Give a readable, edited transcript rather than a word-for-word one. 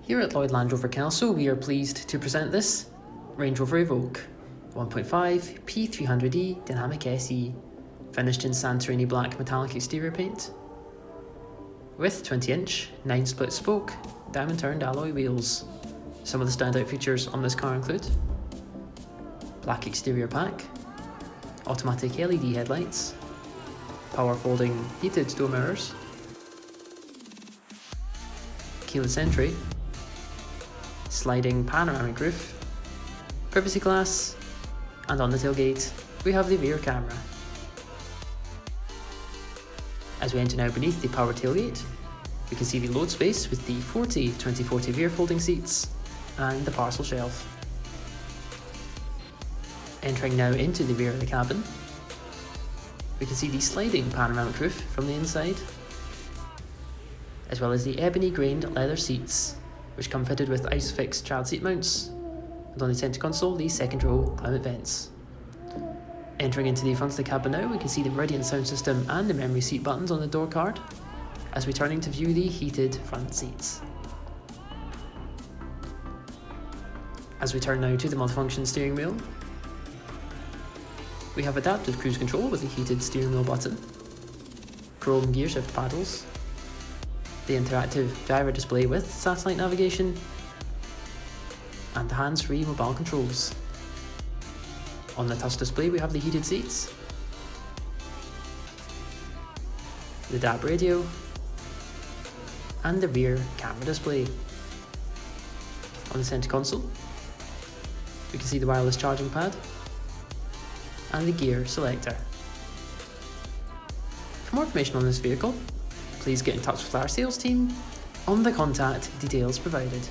Here at Lloyd Land Rover Kelso, we are pleased to present this Range Rover EVOQUE 1.5 P300e Dynamic SE, finished in Santorini black metallic exterior paint, with 20-inch 9-split spoke diamond turned alloy wheels. Some of the standout features on this car include black exterior pack, automatic LED headlights, power folding heated door mirrors, keyless entry, sliding panoramic roof, privacy glass, and on the tailgate we have the rear camera. As we enter now beneath the power tailgate, we can see the load space with the 2040 rear folding seats and the parcel shelf. Entering now into the rear of the cabin, we can see the sliding panoramic roof from the inside, as well as the ebony grained leather seats, which come fitted with ISOFIX child seat mounts, and on the centre console the second row climate vents. Entering into the front of the cabin now, we can see the Meridian sound system and the memory seat buttons on the door card, as we turning to view the heated front seats. As we turn now to the multifunction steering wheel, we have adaptive cruise control with the heated steering wheel button, chrome gear shift paddles, the interactive driver display with satellite navigation, and the hands-free mobile controls. On the touch display we have the heated seats, the DAB radio, and the rear camera display. On the centre console we can see the wireless charging pad and the gear selector. For more information on this vehicle, please get in touch with our sales team on the contact details provided.